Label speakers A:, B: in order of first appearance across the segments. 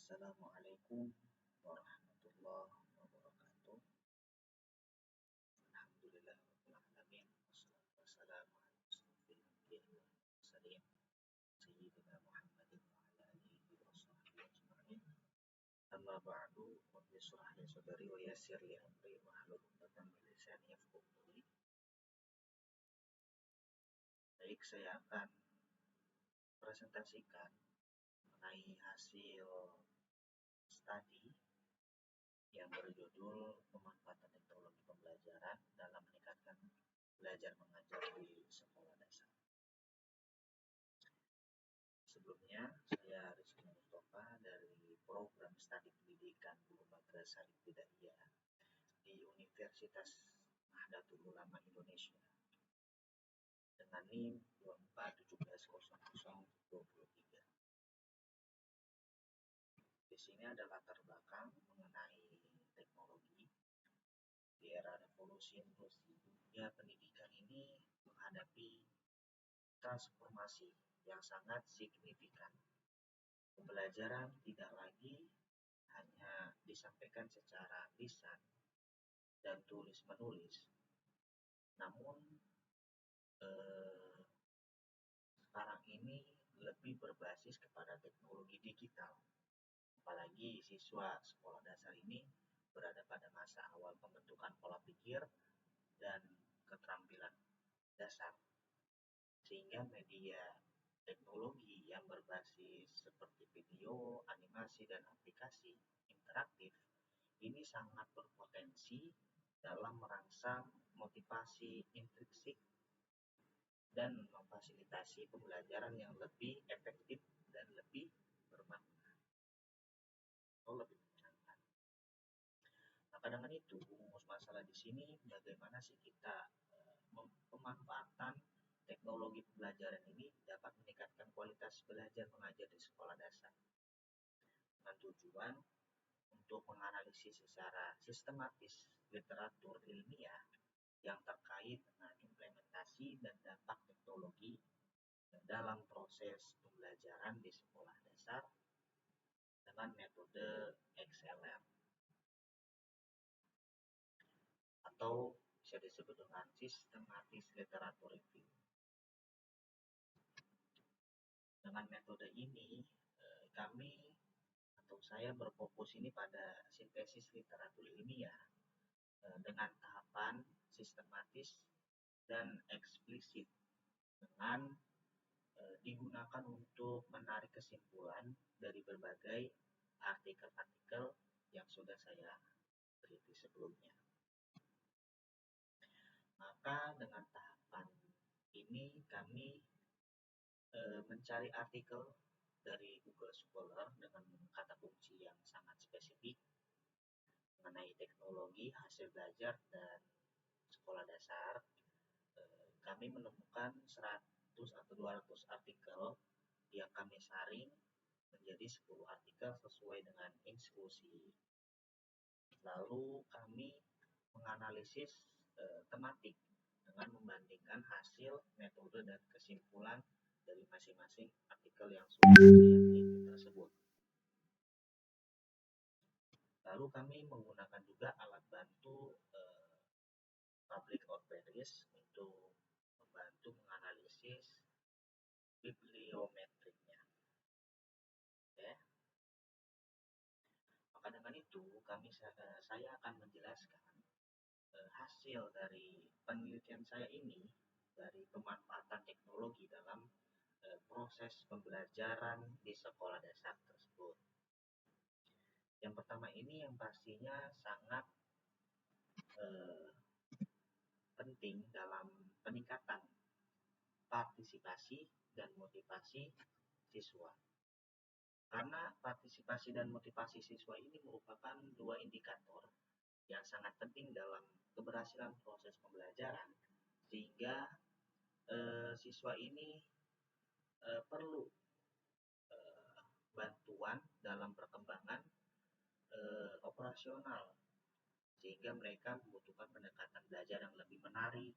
A: Assalamualaikum warahmatullahi wabarakatuh. Alhamdulillahirrahmanirrahim. Wassalatu wassalamu ala asyrofil anbiya'i wal mursalin Sayyidina Muhammadin wa ala alihi wa sahbihi ajma'in. Amma ba'du, rabbi shrah li sadri wa yassir li amri wahlul 'uqdatam min lisani yafqahu qawli. Baik, saya akan presentasikan mengenai hasil studi yang berjudul pemanfaatan teknologi pembelajaran dalam meningkatkan belajar mengajar di sekolah dasar. Sebelumnya, saya Rizky Mustafa dari program studi pendidikan Guru Madrasah Ibtidaiyah di Universitas Nahdlatul Ulama Indonesia dengan NIM 24170023. Di sini ada latar belakang mengenai teknologi. Di era revolusi industri, dunia pendidikan ini menghadapi transformasi yang sangat signifikan. Pembelajaran tidak lagi hanya disampaikan secara lisan dan tulis-menulis, namun sekarang ini lebih berbasis kepada teknologi digital. Apalagi siswa sekolah dasar ini berada pada masa awal pembentukan pola pikir dan keterampilan dasar, sehingga media teknologi yang berbasis seperti video, animasi, dan aplikasi interaktif ini sangat berpotensi dalam merangsang motivasi intrinsik dan memfasilitasi pembelajaran yang lebih efektif dan lebih bermakna atau lebih menyenangkan. Maka dengan itu, rumus masalah di sini bagaimana sih kita pemanfaatan teknologi pembelajaran ini dapat meningkatkan kualitas belajar mengajar di sekolah dasar dengan tujuan untuk menganalisis secara sistematis literatur ilmiah yang terkait dengan implementasi dan dampak teknologi dalam proses pembelajaran di sekolah dasar dengan metode XLR atau bisa disebut dengan sistematis literatur review. Dengan metode ini saya berfokus ini pada sintesis literatur ilmiah dengan tahapan sistematis dan eksplisit dengan digunakan untuk menarik kesimpulan dari berbagai artikel-artikel yang sudah saya teliti sebelumnya. Maka dengan tahapan ini kami mencari artikel dari Google Scholar dengan kata kunci yang sangat spesifik mengenai teknologi hasil belajar dan sekolah dasar. Kami menemukan 100 atau 200 artikel yang kami saring menjadi 10 artikel sesuai dengan instruksi. Lalu kami menganalisis tematik dengan membandingkan hasil, metode, dan kesimpulan dari masing-masing artikel yang sudah saya teliti tersebut. Lalu kami menggunakan juga alat bantu public Paris untuk membantu menganalisis bibliometriknya. Ya. Maka dengan itu saya akan menjelaskan hasil dari penelitian saya ini dari pemanfaatan teknologi dalam proses pembelajaran di sekolah dasar tersebut. Yang pertama ini yang pastinya sangat penting dalam peningkatan partisipasi dan motivasi siswa. Karena partisipasi dan motivasi siswa ini merupakan dua indikator yang sangat penting dalam keberhasilan proses pembelajaran, sehingga siswa ini perlu bantuan dalam perkembangan operasional, sehingga mereka membutuhkan pendekatan belajar yang lebih menarik,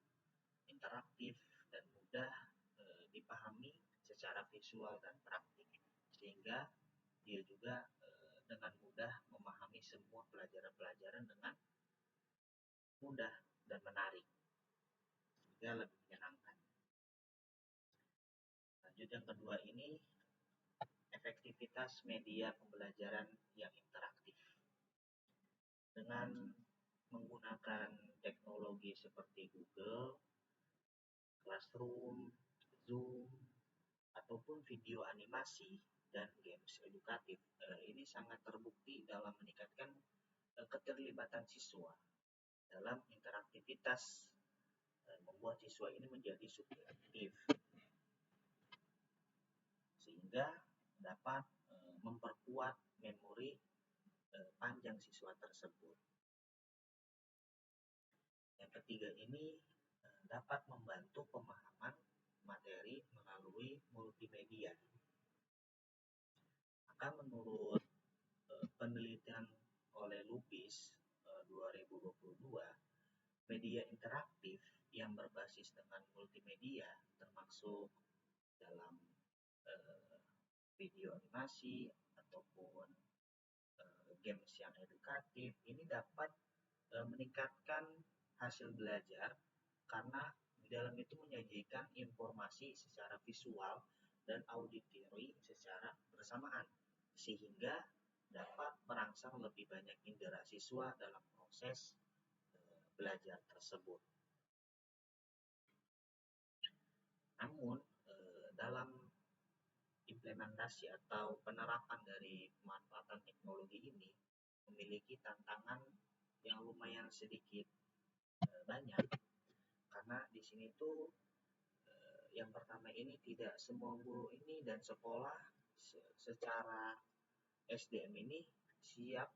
A: interaktif, dan mudah dipahami secara visual dan praktik, sehingga dia juga dengan mudah memahami semua pelajaran-pelajaran dengan mudah dan menarik, sehingga lebih menyenangkan. Lanjut yang kedua ini, efektivitas media pembelajaran yang interaktif. Dengan menggunakan teknologi seperti Google, Classroom, Zoom, ataupun video animasi dan games edukatif, ini sangat terbukti dalam meningkatkan keterlibatan siswa dalam interaktivitas, membuat siswa ini menjadi subjektif sehingga dapat memperkuat memori panjang siswa tersebut. Yang ketiga ini dapat membantu pemahaman materi melalui multimedia. Maka menurut penelitian oleh Lupis 2022, media interaktif yang berbasis dengan multimedia termasuk dalam video animasi ataupun games yang edukatif ini dapat meningkatkan hasil belajar karena di dalam itu menyajikan informasi secara visual dan auditori secara bersamaan sehingga dapat merangsang lebih banyak indera siswa dalam proses belajar tersebut. Namun dalam implementasi atau penerapan dari pemanfaatan teknologi ini memiliki tantangan yang lumayan sedikit banyak, karena di sini tuh yang pertama ini tidak semua guru ini dan sekolah secara SDM ini siap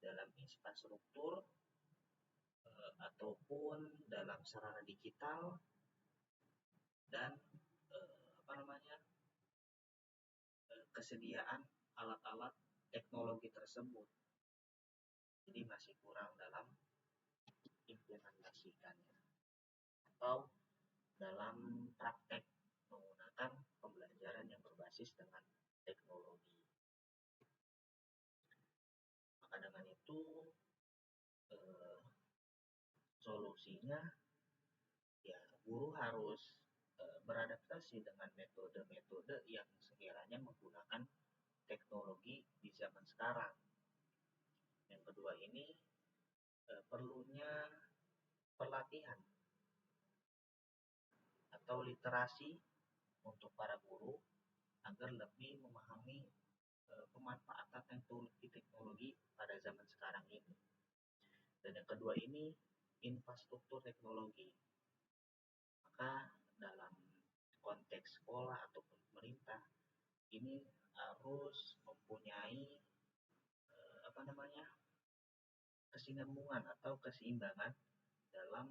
A: dalam infrastruktur ataupun dalam sarana digital dan kesediaan alat-alat teknologi tersebut. Jadi masih kurang dalam implementasikannya atau dalam praktek menggunakan pembelajaran yang berbasis dengan teknologi. Maka dengan itu solusinya ya guru harus beradaptasi dengan metode-metode yang sekiranya menggunakan teknologi di zaman sekarang. Yang kedua ini perlunya pelatihan atau literasi untuk para guru agar lebih memahami pemanfaatan teknologi pada zaman sekarang ini. Dan yang kedua ini infrastruktur teknologi. Maka dalam konteks sekolah ataupun pemerintah ini harus mempunyai kesinambungan atau keseimbangan dalam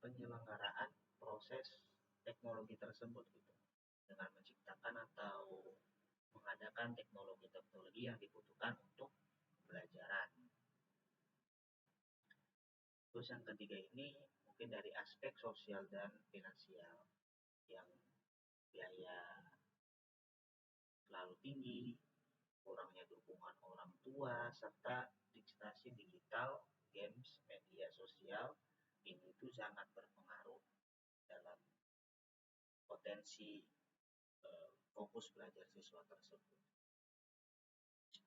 A: penyelenggaraan proses teknologi tersebut gitu, dengan menciptakan atau mengadakan teknologi-teknologi yang dibutuhkan untuk pembelajaran. Terus yang ketiga ini mungkin dari aspek sosial dan finansial yang biaya terlalu tinggi, kurangnya dukungan orang tua, serta digitasi digital, games, media sosial, ini itu sangat berpengaruh dalam potensi fokus belajar siswa tersebut.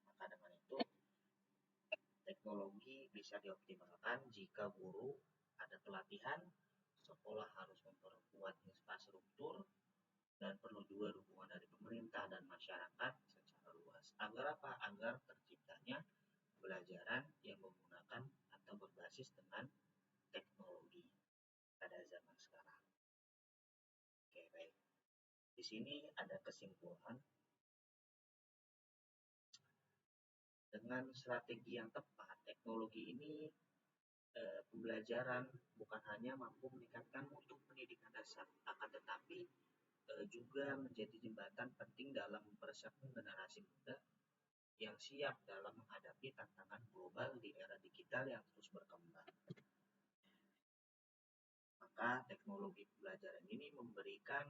A: Maka dengan itu, teknologi bisa dioptimalkan jika guru ada pelatihan, sekolah harus memperkuat infrastruktur, dan perlu juga dukungan dari pemerintah dan masyarakat secara luas. Agar apa? Agar terciptanya pembelajaran yang menggunakan atau berbasis dengan teknologi pada zaman sekarang. Oke, baik. Di sini ada kesimpulan. Dengan strategi yang tepat, teknologi ini pembelajaran bukan hanya mampu meningkatkan mutu pendidikan dasar, akan tetapi juga menjadi jembatan penting dalam mempersiapkan generasi muda yang siap dalam menghadapi tantangan global di era digital yang terus berkembang. Maka teknologi pembelajaran ini memberikan